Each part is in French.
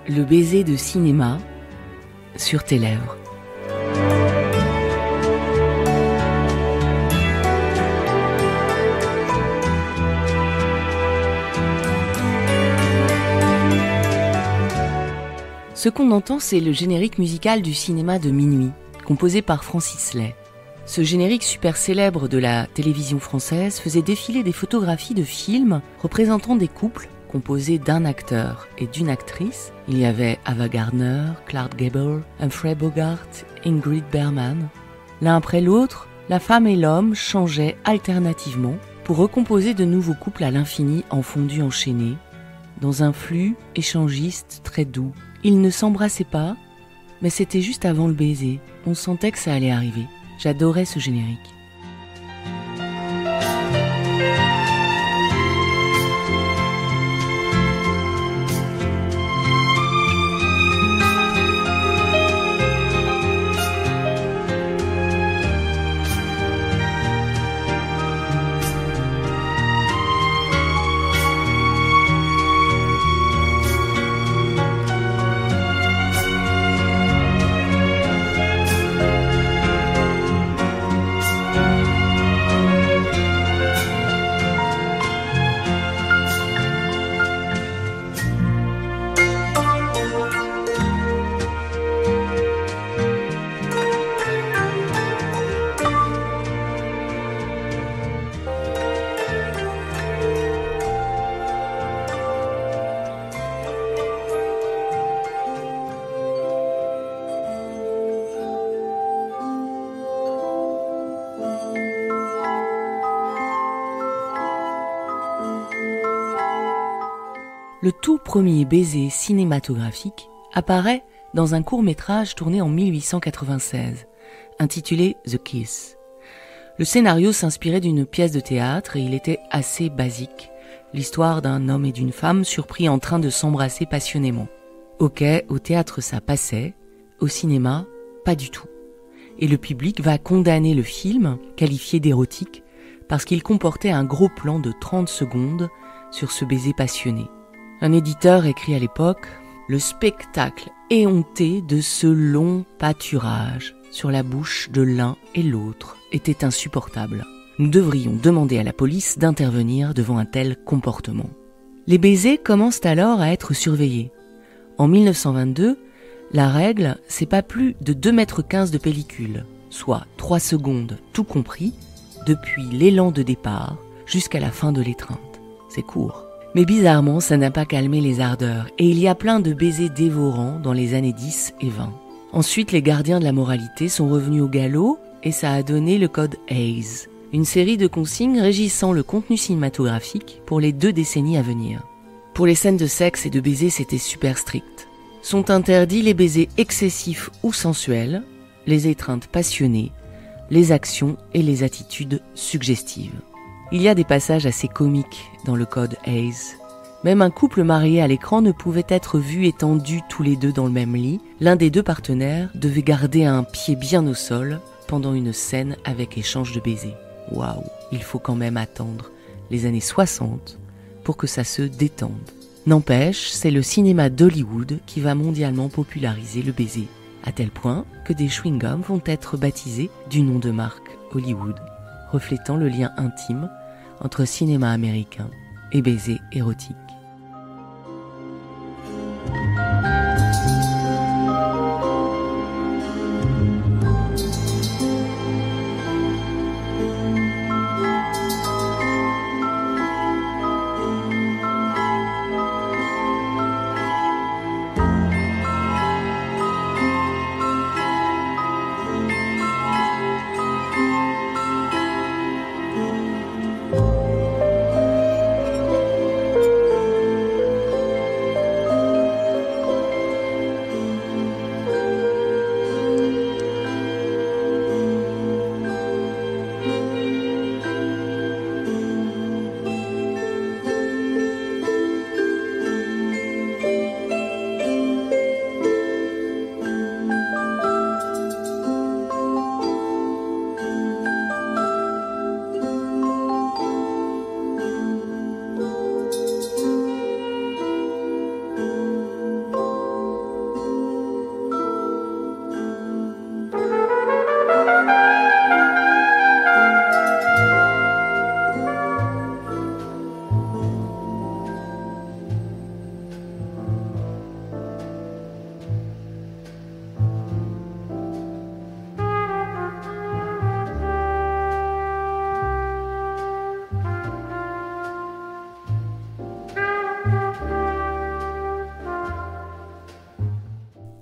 Le baiser de cinéma sur tes lèvres. Ce qu'on entend, c'est le générique musical du cinéma de minuit, composé par Francis Lay. Ce générique super célèbre de la télévision française faisait défiler des photographies de films représentant des couples composés d'un acteur et d'une actrice. Il y avait Ava Gardner, Clark Gable, Humphrey Bogart, Ingrid Bergman. L'un après l'autre, la femme et l'homme changeaient alternativement pour recomposer de nouveaux couples à l'infini en fondu enchaîné, dans un flux échangiste très doux. Ils ne s'embrassaient pas, mais c'était juste avant le baiser. On sentait que ça allait arriver. J'adorais ce générique. Le tout premier baiser cinématographique apparaît dans un court-métrage tourné en 1896, intitulé The Kiss. Le scénario s'inspirait d'une pièce de théâtre et il était assez basique, l'histoire d'un homme et d'une femme surpris en train de s'embrasser passionnément. Ok, au théâtre ça passait, au cinéma, pas du tout. Et le public va condamner le film, qualifié d'érotique, parce qu'il comportait un gros plan de 30 secondes sur ce baiser passionné. Un éditeur écrit à l'époque « Le spectacle éhonté de ce long pâturage sur la bouche de l'un et l'autre était insupportable. Nous devrions demander à la police d'intervenir devant un tel comportement. » Les baisers commencent alors à être surveillés. En 1922, la règle, c'est pas plus de 2,15 m de pellicule, soit 3 secondes tout compris, depuis l'élan de départ jusqu'à la fin de l'étreinte. C'est court. Mais bizarrement, ça n'a pas calmé les ardeurs et il y a plein de baisers dévorants dans les années 10 et 20. Ensuite, les gardiens de la moralité sont revenus au galop et ça a donné le code Hays, une série de consignes régissant le contenu cinématographique pour les 2 décennies à venir. Pour les scènes de sexe et de baisers, c'était super strict. Sont interdits les baisers excessifs ou sensuels, les étreintes passionnées, les actions et les attitudes suggestives. Il y a des passages assez comiques dans le code Hays. Même un couple marié à l'écran ne pouvait être vu étendus tous les deux dans le même lit. L'un des 2 partenaires devait garder un pied bien au sol pendant une scène avec échange de baisers. Waouh, il faut quand même attendre les années 60 pour que ça se détende. N'empêche, c'est le cinéma d'Hollywood qui va mondialement populariser le baiser, à tel point que des chewing-gums vont être baptisés du nom de marque Hollywood, reflétant le lien intime entre cinéma américain et baiser érotique.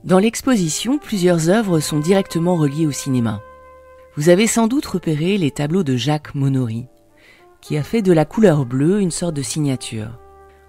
Dans l'exposition, plusieurs œuvres sont directement reliées au cinéma. Vous avez sans doute repéré les tableaux de Jacques Monory, qui a fait de la couleur bleue une sorte de signature.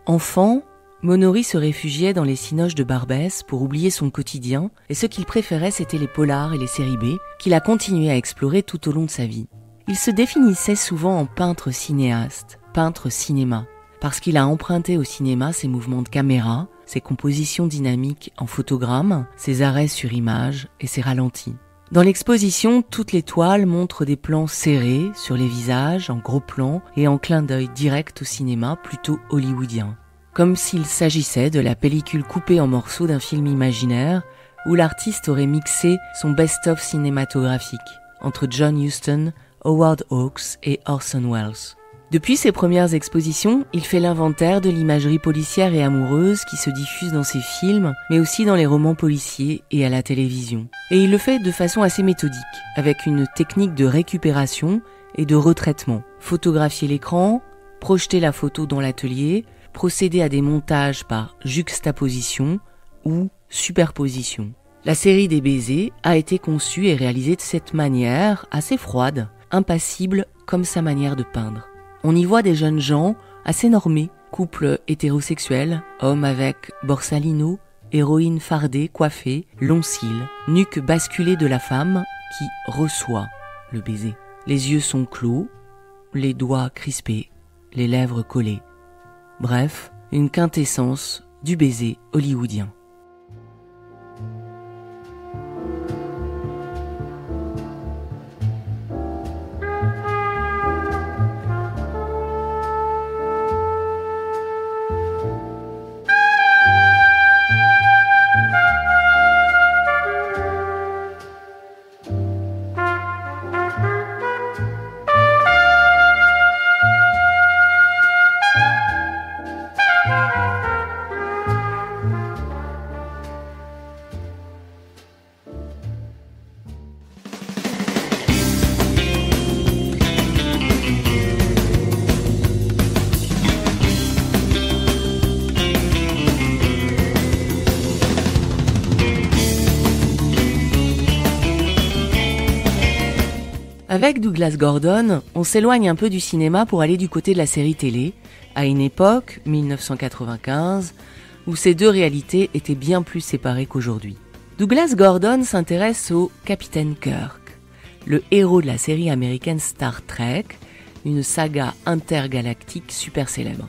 Enfant, Monory se réfugiait dans les cinoches de Barbès pour oublier son quotidien, et ce qu'il préférait c'était les polars et les séries B, qu'il a continué à explorer tout au long de sa vie. Il se définissait souvent en peintre cinéaste, peintre cinéma, parce qu'il a emprunté au cinéma ses mouvements de caméra, ses compositions dynamiques en photogrammes, ses arrêts sur image et ses ralentis. Dans l'exposition, toutes les toiles montrent des plans serrés sur les visages, en gros plans et en clin d'œil direct au cinéma plutôt hollywoodien. Comme s'il s'agissait de la pellicule coupée en morceaux d'un film imaginaire où l'artiste aurait mixé son best-of cinématographique entre John Huston, Howard Hawks et Orson Welles. Depuis ses premières expositions, il fait l'inventaire de l'imagerie policière et amoureuse qui se diffuse dans ses films, mais aussi dans les romans policiers et à la télévision. Et il le fait de façon assez méthodique, avec une technique de récupération et de retraitement. Photographier l'écran, projeter la photo dans l'atelier, procéder à des montages par juxtaposition ou superposition. La série des baisers a été conçue et réalisée de cette manière, assez froide, impassible comme sa manière de peindre. On y voit des jeunes gens assez normés, couples hétérosexuels, hommes avec borsalino, héroïne fardée, coiffée, longs cils, nuque basculée de la femme qui reçoit le baiser. Les yeux sont clos, les doigts crispés, les lèvres collées. Bref, une quintessence du baiser hollywoodien. Avec Douglas Gordon, on s'éloigne un peu du cinéma pour aller du côté de la série télé, à une époque, 1995, où ces deux réalités étaient bien plus séparées qu'aujourd'hui. Douglas Gordon s'intéresse au Capitaine Kirk, le héros de la série américaine Star Trek, une saga intergalactique super célèbre.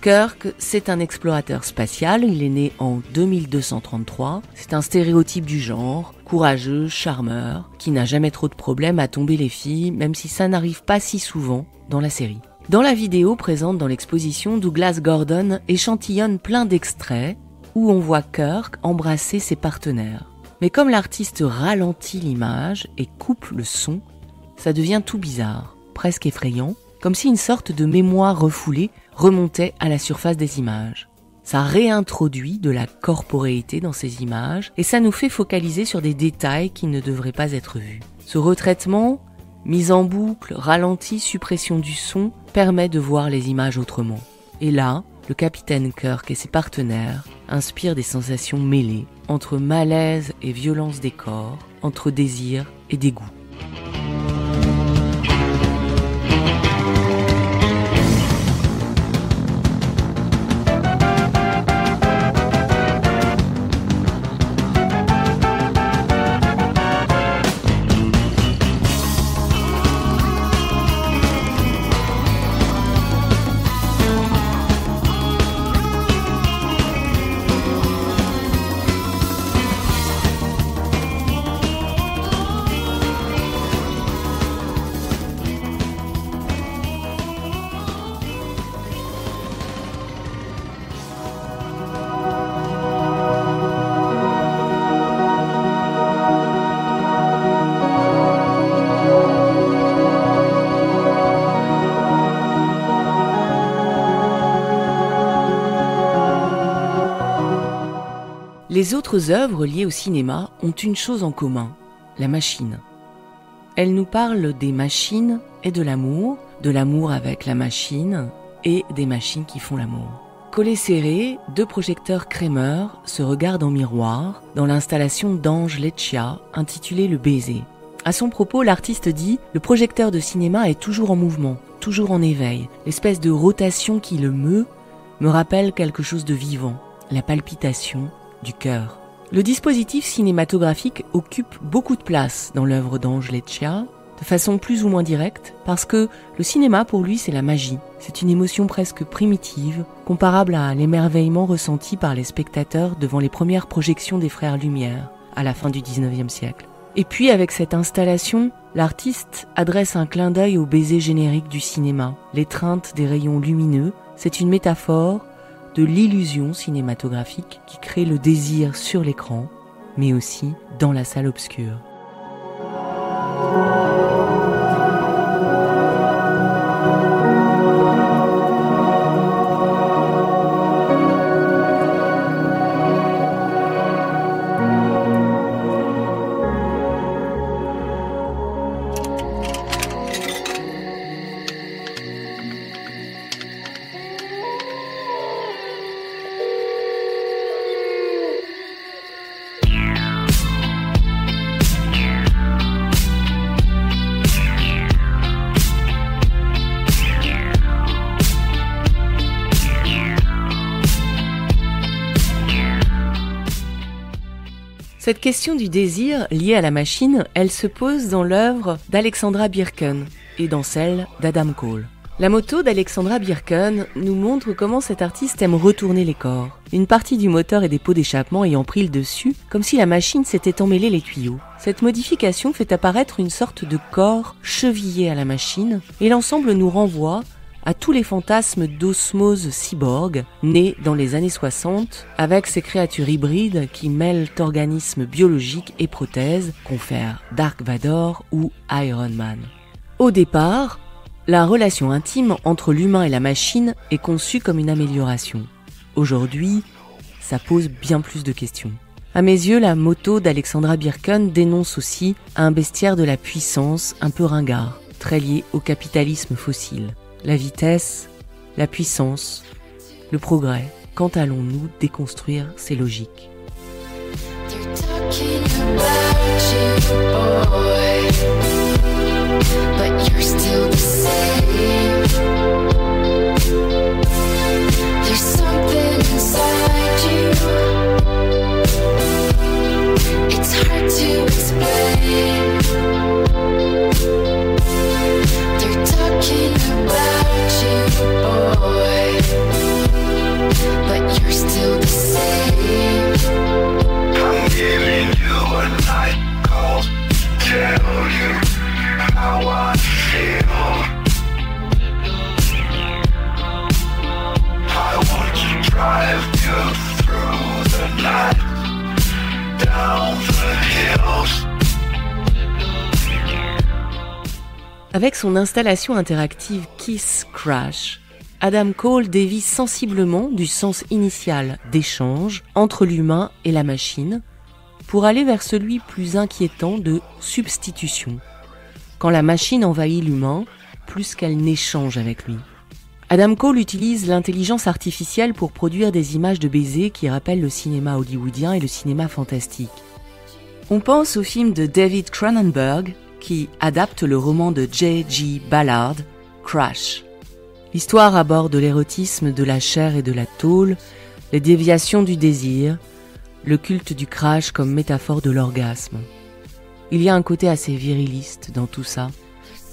Kirk, c'est un explorateur spatial, il est né en 2233, c'est un stéréotype du genre, courageux, charmeur, qui n'a jamais trop de problèmes à tomber les filles, même si ça n'arrive pas si souvent dans la série. Dans la vidéo présente dans l'exposition, Douglas Gordon échantillonne plein d'extraits où on voit Kirk embrasser ses partenaires. Mais comme l'artiste ralentit l'image et coupe le son, ça devient tout bizarre, presque effrayant, comme si une sorte de mémoire refoulée remontait à la surface des images. Ça réintroduit de la corporéité dans ces images et ça nous fait focaliser sur des détails qui ne devraient pas être vus. Ce retraitement, mise en boucle, ralenti, suppression du son, permet de voir les images autrement. Et là, le capitaine Kirk et ses partenaires inspirent des sensations mêlées, entre malaise et violence des corps, entre désir et dégoût. Les autres œuvres liées au cinéma ont une chose en commun, la machine. Elles nous parlent des machines et de l'amour avec la machine et des machines qui font l'amour. Collés serrés, deux projecteurs Kramer se regardent en miroir dans l'installation d'Ange Leccia intitulée Le baiser. À son propos, l'artiste dit « Le projecteur de cinéma est toujours en mouvement, toujours en éveil. L'espèce de rotation qui le meut me rappelle quelque chose de vivant, la palpitation du cœur. » Le dispositif cinématographique occupe beaucoup de place dans l'œuvre d'Ange Leccia, de façon plus ou moins directe, parce que le cinéma pour lui c'est la magie. C'est une émotion presque primitive, comparable à l'émerveillement ressenti par les spectateurs devant les premières projections des Frères Lumière, à la fin du XIXe siècle. Et puis avec cette installation, l'artiste adresse un clin d'œil au baiser générique du cinéma. L'étreinte des rayons lumineux, c'est une métaphore de l'illusion cinématographique qui crée le désir sur l'écran, mais aussi dans la salle obscure. Cette question du désir liée à la machine, elle se pose dans l'œuvre d'Alexandra Birken et dans celle d'Adam Cole. La moto d'Alexandra Birken nous montre comment cet artiste aime retourner les corps. Une partie du moteur et des pots d'échappement ayant pris le dessus, comme si la machine s'était emmêlée les tuyaux. Cette modification fait apparaître une sorte de corps chevillé à la machine et l'ensemble nous renvoie à tous les fantasmes d'osmose cyborg nés dans les années 60 avec ces créatures hybrides qui mêlent organismes biologiques et prothèses, confèrent Dark Vador ou Iron Man. Au départ, la relation intime entre l'humain et la machine est conçue comme une amélioration. Aujourd'hui, ça pose bien plus de questions. À mes yeux, la moto d'Alexandra Birken dénonce aussi un bestiaire de la puissance un peu ringard, très lié au capitalisme fossile. La vitesse, la puissance, le progrès. Quand allons-nous déconstruire ces logiques ? Avec son installation interactive Kiss Crash, Adam Cole dévie sensiblement du sens initial d'échange entre l'humain et la machine pour aller vers celui plus inquiétant de substitution, quand la machine envahit l'humain plus qu'elle n'échange avec lui. Adam Cole utilise l'intelligence artificielle pour produire des images de baisers qui rappellent le cinéma hollywoodien et le cinéma fantastique. On pense au film de David Cronenberg qui adapte le roman de J.G. Ballard, Crash. L'histoire aborde l'érotisme de la chair et de la tôle, les déviations du désir, le culte du crash comme métaphore de l'orgasme. Il y a un côté assez viriliste dans tout ça,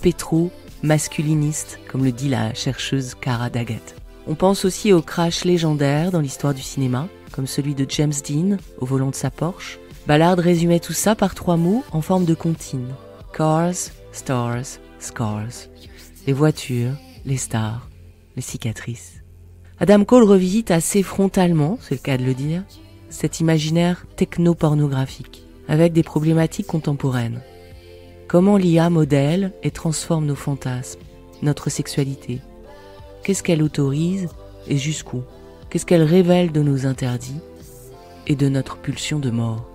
pétro-masculiniste, comme le dit la chercheuse Cara Daggett. On pense aussi au crash légendaire dans l'histoire du cinéma, comme celui de James Dean au volant de sa Porsche. Ballard résumait tout ça par 3 mots en forme de comptine. Cars, stars, scars. Les voitures, les stars, les cicatrices. Adam Cole revisite assez frontalement, c'est le cas de le dire, cet imaginaire techno-pornographique, avec des problématiques contemporaines. Comment l'IA modèle et transforme nos fantasmes, notre sexualité. Qu'est-ce qu'elle autorise et jusqu'où? Qu'est-ce qu'elle révèle de nos interdits et de notre pulsion de mort?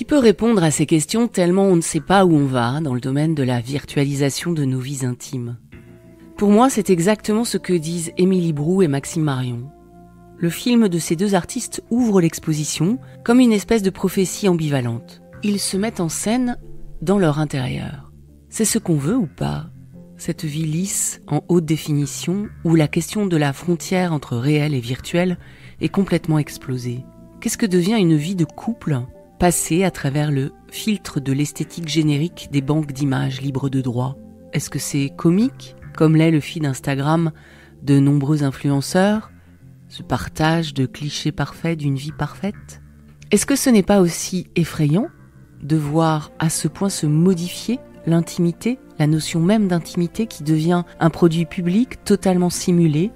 Qui peut répondre à ces questions tellement on ne sait pas où on va dans le domaine de la virtualisation de nos vies intimes? Pour moi, c'est exactement ce que disent Émilie Brou et Maxime Marion. Le film de ces deux artistes ouvre l'exposition comme une espèce de prophétie ambivalente. Ils se mettent en scène dans leur intérieur. C'est ce qu'on veut ou pas? Cette vie lisse, en haute définition, où la question de la frontière entre réel et virtuel est complètement explosée. Qu'est-ce que devient une vie de couple passée à travers le filtre de l'esthétique générique des banques d'images libres de droit? Est-ce que c'est comique, comme l'est le feed Instagram de nombreux influenceurs, ce partage de clichés parfaits d'une vie parfaite? Est-ce que ce n'est pas aussi effrayant de voir à ce point se modifier l'intimité, la notion même d'intimité qui devient un produit public totalement simulé,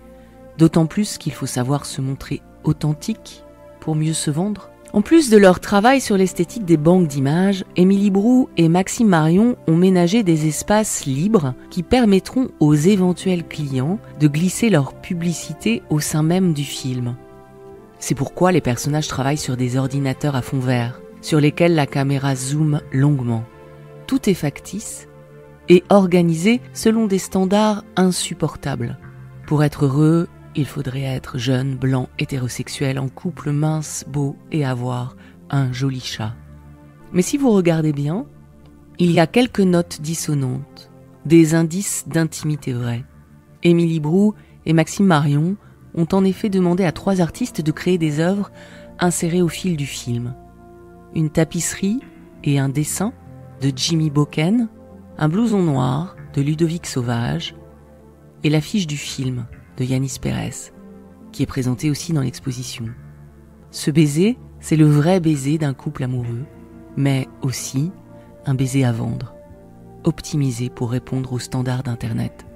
d'autant plus qu'il faut savoir se montrer authentique pour mieux se vendre? En plus de leur travail sur l'esthétique des banques d'images, Émilie Brou et Maxime Marion ont ménagé des espaces libres qui permettront aux éventuels clients de glisser leur publicité au sein même du film. C'est pourquoi les personnages travaillent sur des ordinateurs à fond vert, sur lesquels la caméra zoome longuement. Tout est factice et organisé selon des standards insupportables. Pour être heureux, il faudrait être jeune, blanc, hétérosexuel, en couple mince, beau et avoir un joli chat. Mais si vous regardez bien, il y a quelques notes dissonantes, des indices d'intimité vraie. Émilie Brou et Maxime Marion ont en effet demandé à 3 artistes de créer des œuvres insérées au fil du film. Une tapisserie et un dessin de Jimmy Boken, un blouson noir de Ludovic Sauvage et l'affiche du film de Yanis Pérez, qui est présenté aussi dans l'exposition. Ce baiser, c'est le vrai baiser d'un couple amoureux, mais aussi un baiser à vendre, optimisé pour répondre aux standards d'Internet.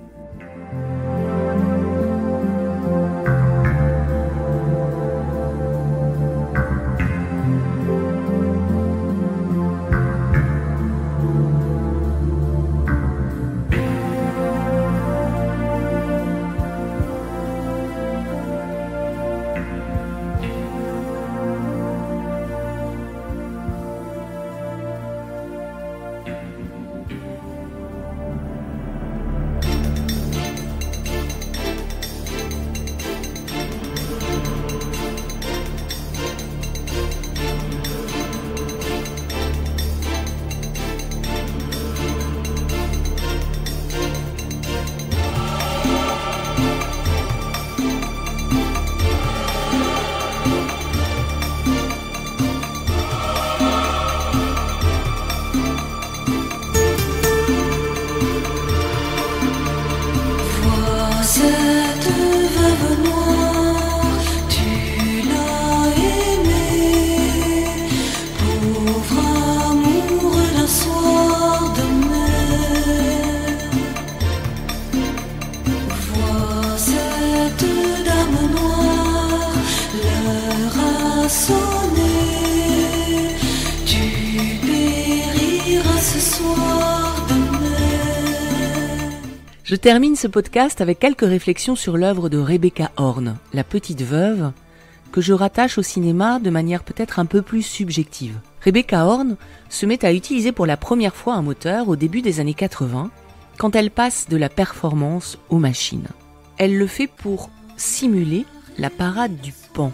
Je termine ce podcast avec quelques réflexions sur l'œuvre de Rebecca Horn, La Petite Veuve, que je rattache au cinéma de manière peut-être un peu plus subjective. Rebecca Horn se met à utiliser pour la première fois un moteur au début des années 80, quand elle passe de la performance aux machines. Elle le fait pour simuler la parade du Pan.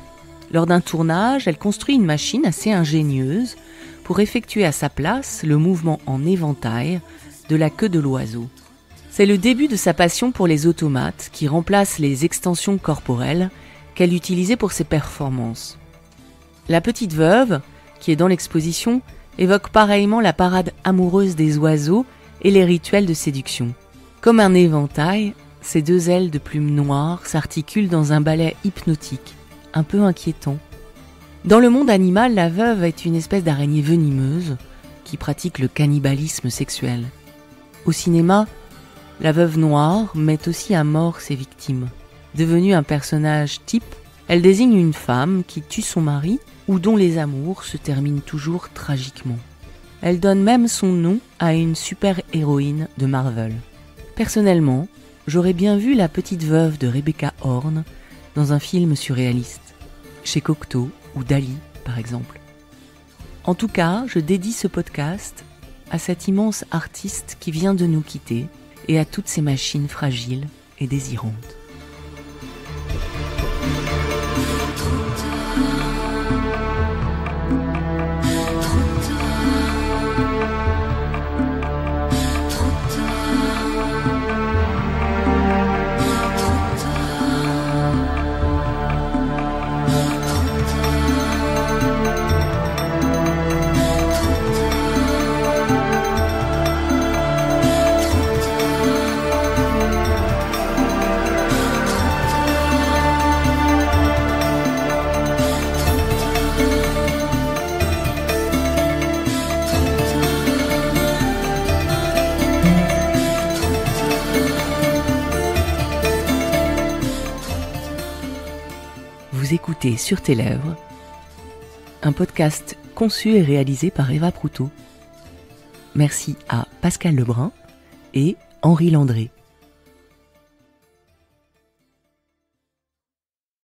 Lors d'un tournage, elle construit une machine assez ingénieuse pour effectuer à sa place le mouvement en éventail de la queue de l'oiseau. C'est le début de sa passion pour les automates qui remplacent les extensions corporelles qu'elle utilisait pour ses performances. La Petite Veuve, qui est dans l'exposition, évoque pareillement la parade amoureuse des oiseaux et les rituels de séduction. Comme un éventail, ces 2 ailes de plumes noires s'articulent dans un ballet hypnotique, un peu inquiétant. Dans le monde animal, la veuve est une espèce d'araignée venimeuse qui pratique le cannibalisme sexuel. Au cinéma, la veuve noire met aussi à mort ses victimes. Devenue un personnage type, elle désigne une femme qui tue son mari ou dont les amours se terminent toujours tragiquement. Elle donne même son nom à une super-héroïne de Marvel. Personnellement, j'aurais bien vu La Petite Veuve de Rebecca Horn dans un film surréaliste, chez Cocteau ou Dali par exemple. En tout cas, je dédie ce podcast à cet immense artiste qui vient de nous quitter et à toutes ces machines fragiles et désirantes. Vous écoutez Sur tes lèvres, un podcast conçu et réalisé par Eva Proutot. Merci à Pascal Lebrun et Henri Landré.